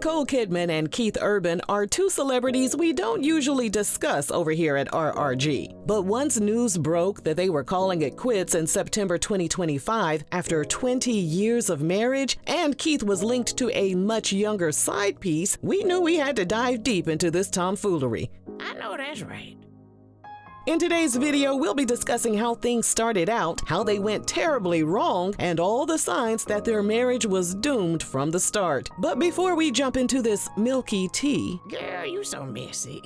Nicole Kidman and Keith Urban are two celebrities we don't usually discuss over here at RRG. But once news broke that they were calling it quits in September 2025 after 20 years of marriage, and Keith was linked to a much younger side piece, we knew we had to dive deep into this tomfoolery. I know that's right. In today's video, we'll be discussing how things started out, how they went terribly wrong, and all the signs that their marriage was doomed from the start. But before we jump into this milky tea... Girl, you so messy.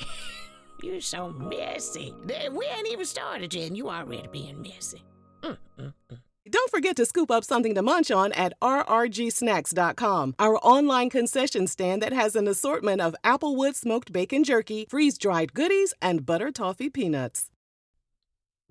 You so messy. We ain't even started yet, and you already being messy. Don't forget to scoop up something to munch on at rrgsnacks.com, our online concession stand that has an assortment of Applewood smoked bacon jerky, freeze-dried goodies, and butter toffee peanuts.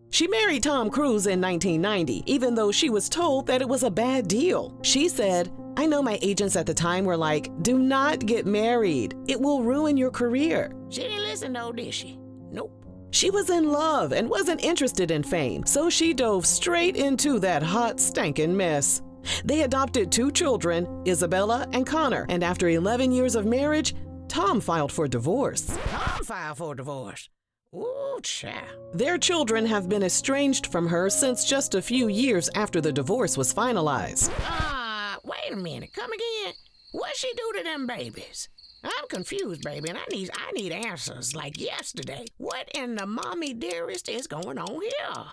She married Tom Cruise in 1990, even though she was told that it was a bad deal. She said, "I know my agents at the time were like, do not get married. It will ruin your career." She didn't listen though, did she? Nope. She was in love and wasn't interested in fame, so she dove straight into that hot, stankin' mess. They adopted 2 children, Isabella and Connor, and after 11 years of marriage, Tom filed for divorce. Tom filed for divorce? Ooh, child. Their children have been estranged from her since just a few years after the divorce was finalized. Wait a minute, come again? What'd she do to them babies? I'm confused, baby, and I need answers like yesterday. What in the mommy dearest is going on here?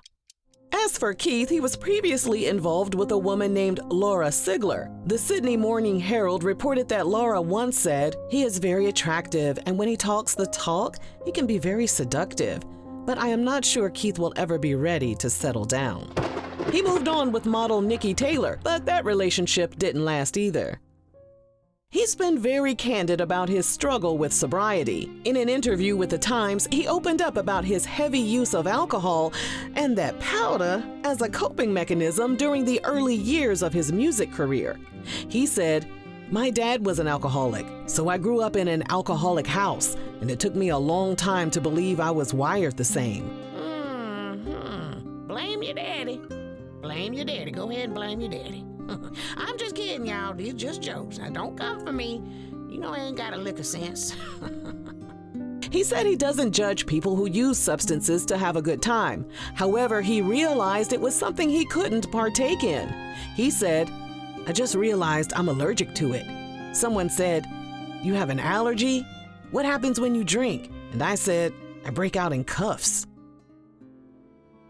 As for Keith, he was previously involved with a woman named Laura Sigler. The Sydney Morning Herald reported that Laura once said, "He is very attractive, and when he talks the talk, he can be very seductive. But I am not sure Keith will ever be ready to settle down." He moved on with model Nikki Taylor, but that relationship didn't last either. He's been very candid about his struggle with sobriety. In an interview with The Times, he opened up about his heavy use of alcohol and that powder as a coping mechanism during the early years of his music career. He said, "My dad was an alcoholic, so I grew up in an alcoholic house, and it took me a long time to believe I was wired the same." Blame your daddy. Blame your daddy. Go ahead and blame your daddy. I'm just kidding, y'all. These just jokes. Now, don't come for me. You know I ain't got a lick of sense. He said he doesn't judge people who use substances to have a good time. However, he realized it was something he couldn't partake in. He said, "I just realized I'm allergic to it. Someone said, 'You have an allergy? What happens when you drink?' And I said, 'I break out in cuffs.'"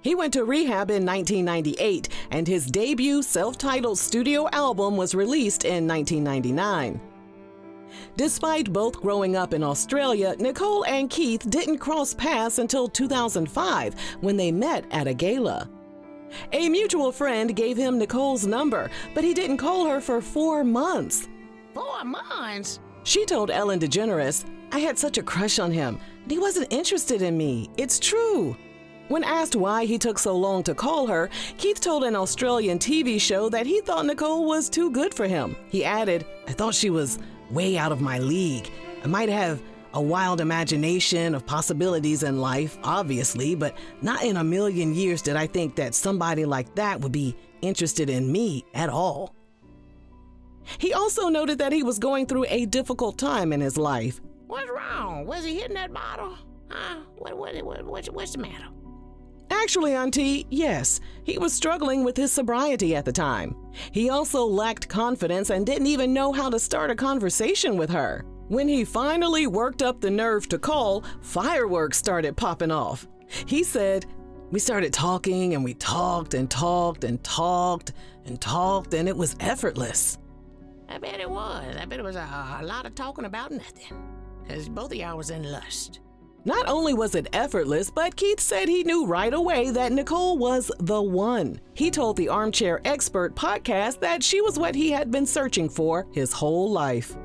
He went to rehab in 1998, and his debut self-titled studio album was released in 1999. Despite both growing up in Australia, Nicole and Keith didn't cross paths until 2005 when they met at a gala. A mutual friend gave him Nicole's number, but he didn't call her for 4 months. 4 months? She told Ellen DeGeneres, "I had such a crush on him, and he wasn't interested in me. It's true." When asked why he took so long to call her, Keith told an Australian TV show that he thought Nicole was too good for him. He added, "I thought she was way out of my league. I might have a wild imagination of possibilities in life, obviously, but not in a million years did I think that somebody like that would be interested in me at all." He also noted that he was going through a difficult time in his life. What's wrong? Was he hitting that bottle? Huh? What's the matter? Actually, Auntie, yes, he was struggling with his sobriety at the time. He also lacked confidence and didn't even know how to start a conversation with her. When he finally worked up the nerve to call, fireworks started popping off. He said, "We started talking and we talked and talked and talked and talked, and it was effortless." I bet it was. I bet it was a lot of talking about nothing, because both of y'all was in lust. Not only was it effortless, but Keith said he knew right away that Nicole was the one. He told the Armchair Expert podcast that she was what he had been searching for his whole life.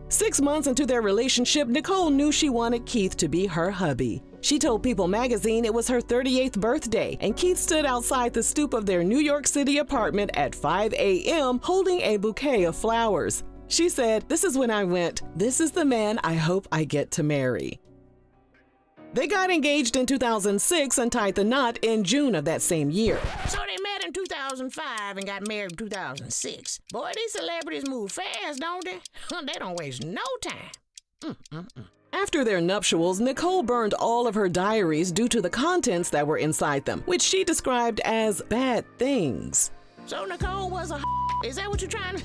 6 months into their relationship, Nicole knew she wanted Keith to be her hubby. She told People magazine it was her 38th birthday, and Keith stood outside the stoop of their New York City apartment at 5 a.m. holding a bouquet of flowers. She said, "This is when I went, this is the man I hope I get to marry." They got engaged in 2006 and tied the knot in June of that same year. So they met in 2005 and got married in 2006. Boy, these celebrities move fast, don't they? They don't waste no time. After their nuptials, Nicole burned all of her diaries due to the contents that were inside them, which she described as bad things. So Nicole was a Is that what you're trying to...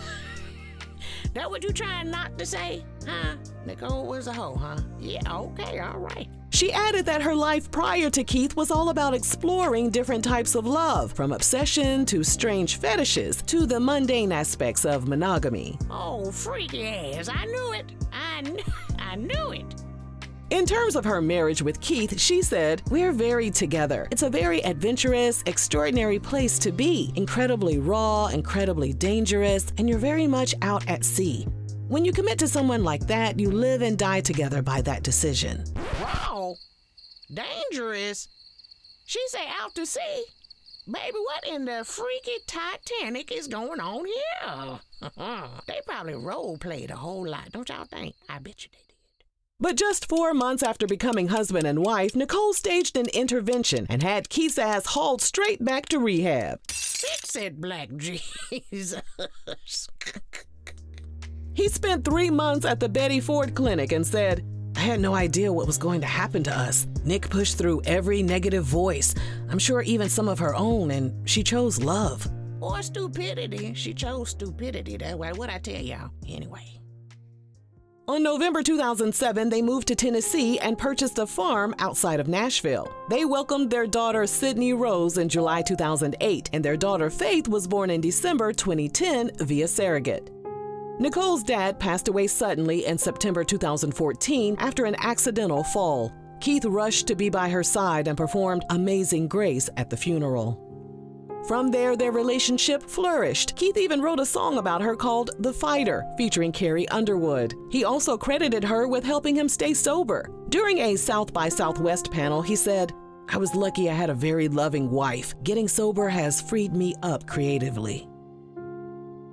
That what you trying not to say? Huh? Nicole was a hoe, huh? Yeah, okay, all right. She added that her life prior to Keith was all about exploring different types of love, from obsession to strange fetishes to the mundane aspects of monogamy. Oh, freaky ass. I knew it. I knew it. In terms of her marriage with Keith, she said, "We're very together. It's a very adventurous, extraordinary place to be. Incredibly raw, incredibly dangerous, and you're very much out at sea. When you commit to someone like that, you live and die together by that decision." Raw? Dangerous? She say out to sea? Baby, what in the freaky Titanic is going on here? They probably role played a whole lot, don't y'all think? I bet you they did. But just 4 months after becoming husband and wife, Nicole staged an intervention and had Keith's ass hauled straight back to rehab. Fix it, Black Jesus. He spent 3 months at the Betty Ford Clinic and said, "I had no idea what was going to happen to us. Nick pushed through every negative voice, I'm sure even some of her own, and she chose love." Or stupidity. She chose stupidity. That's what I tell y'all. Anyway. On November 2007, they moved to Tennessee and purchased a farm outside of Nashville. They welcomed their daughter Sydney Rose in July 2008, and their daughter Faith was born in December 2010 via surrogate. Nicole's dad passed away suddenly in September 2014 after an accidental fall. Keith rushed to be by her side and performed Amazing Grace at the funeral. From there, their relationship flourished. Keith even wrote a song about her called The Fighter, featuring Carrie Underwood. He also credited her with helping him stay sober. During a South by Southwest panel, he said, "I was lucky I had a very loving wife. Getting sober has freed me up creatively."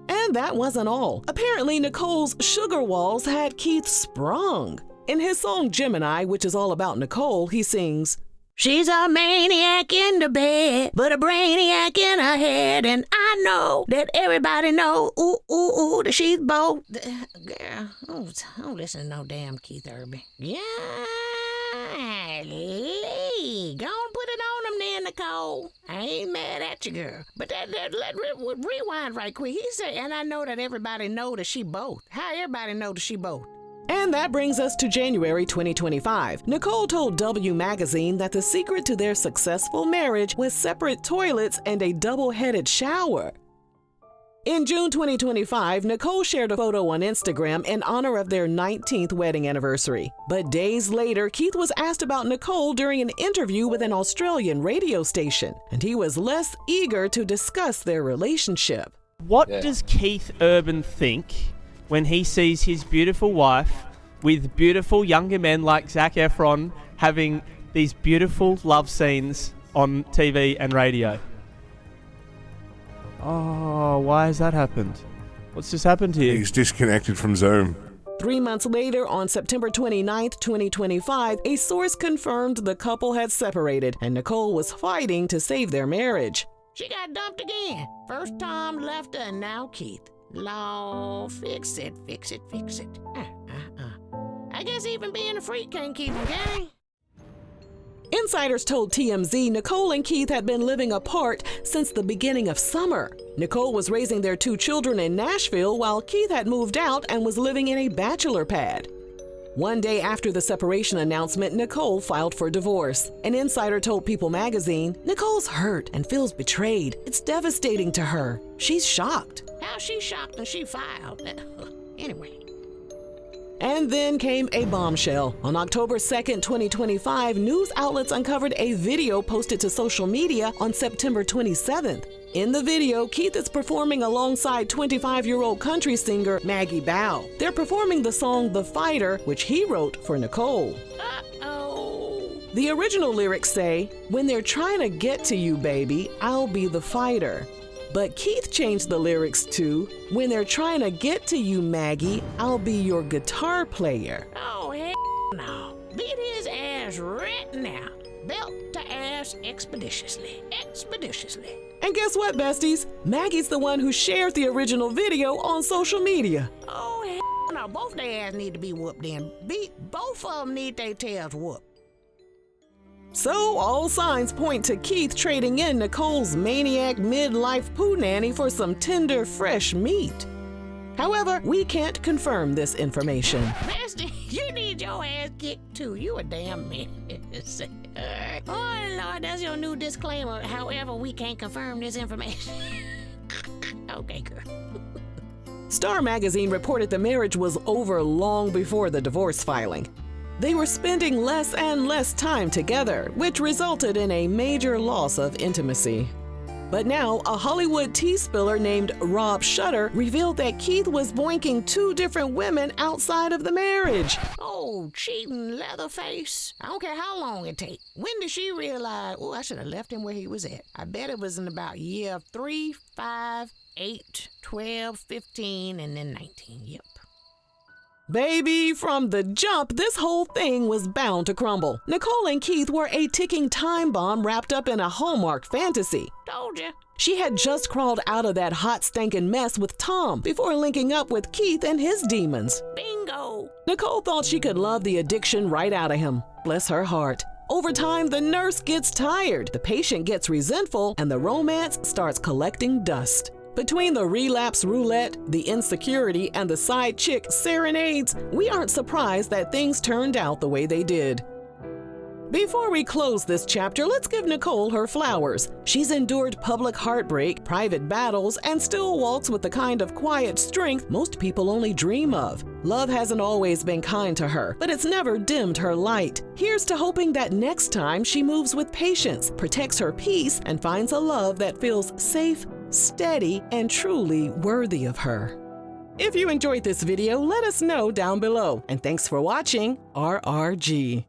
And that wasn't all. Apparently, Nicole's sugar walls had Keith sprung. In his song Gemini, which is all about Nicole, he sings, "She's a maniac in the bed, but a brainiac in her head. And I know that everybody know, that she's both." Girl, don't listen to no damn Keith Urban. Yeah, go on, put it on him then, Nicole. I ain't mad at you, girl. But let rewind right quick. He said, "And I know that everybody know that she both." How everybody know that she both? And that brings us to January 2025. Nicole told W Magazine that the secret to their successful marriage was separate toilets and a double-headed shower. In June 2025, Nicole shared a photo on Instagram in honor of their 19th wedding anniversary. But days later, Keith was asked about Nicole during an interview with an Australian radio station, and he was less eager to discuss their relationship. What does Keith Urban think when he sees his beautiful wife with beautiful younger men like Zac Efron having these beautiful love scenes on TV and radio? Oh, why has that happened? What's just happened to you? He's disconnected from Zoom. 3 months later, on September 29th, 2025, a source confirmed the couple had separated and Nicole was fighting to save their marriage. She got dumped again. First Tom left her and now Keith. Lord, fix it, fix it, fix it. I guess even being a freak can't keep him, can he? Insiders told TMZ Nicole and Keith had been living apart since the beginning of summer. Nicole was raising their 2 children in Nashville while Keith had moved out and was living in a bachelor pad. One day after the separation announcement, Nicole filed for divorce. An insider told People magazine, "Nicole's hurt and feels betrayed. It's devastating to her. She's shocked." How she shocked and she filed? Anyway. And then came a bombshell. On October 2nd, 2025, news outlets uncovered a video posted to social media on September 27th. In the video, Keith is performing alongside 25-year-old country singer Maggie Bow. They're performing the song The Fighter, which he wrote for Nicole. Uh-oh. The original lyrics say, "When they're trying to get to you, baby, I'll be the fighter." But Keith changed the lyrics to, "When they're trying to get to you, Maggie, I'll be your guitar player." Oh, hell no. Beat his ass ass right now. Belt to ass expeditiously. Expeditiously. And guess what, besties? Maggie's the one who shared the original video on social media. Oh, hell no. Both their ass need to be whooped then. Both of them need their tails whooped. So, all signs point to Keith trading in Nicole's maniac midlife poo nanny for some tender, fresh meat. However, we can't confirm this information. Bestie, you need your ass kicked too. You a damn mess. Oh, Lord, that's your new disclaimer. However, we can't confirm this information. Okay, girl. Star Magazine reported the marriage was over long before the divorce filing. They were spending less and less time together, which resulted in a major loss of intimacy. But now, a Hollywood tea spiller named Rob Shutter revealed that Keith was boinking 2 different women outside of the marriage. Oh, cheating Leatherface. I don't care how long it takes. When did she realize, oh, I should have left him where he was at? I bet it was in about year 3, 5, 8, 12, 15, and then 19. Yep. Baby, from the jump, this whole thing was bound to crumble. Nicole and Keith were a ticking time bomb wrapped up in a Hallmark fantasy. Told ya. She had just crawled out of that hot, stinking mess with Tom before linking up with Keith and his demons. Bingo. Nicole thought she could love the addiction right out of him. Bless her heart. Over time, the nurse gets tired, the patient gets resentful, and the romance starts collecting dust. Between the relapse roulette, the insecurity, and the side chick serenades, we aren't surprised that things turned out the way they did. Before we close this chapter, let's give Nicole her flowers. She's endured public heartbreak, private battles, and still walks with the kind of quiet strength most people only dream of. Love hasn't always been kind to her, but it's never dimmed her light. Here's to hoping that next time she moves with patience, protects her peace, and finds a love that feels safe, steady, and truly worthy of her. If you enjoyed this video, let us know down below. And thanks for watching RRG.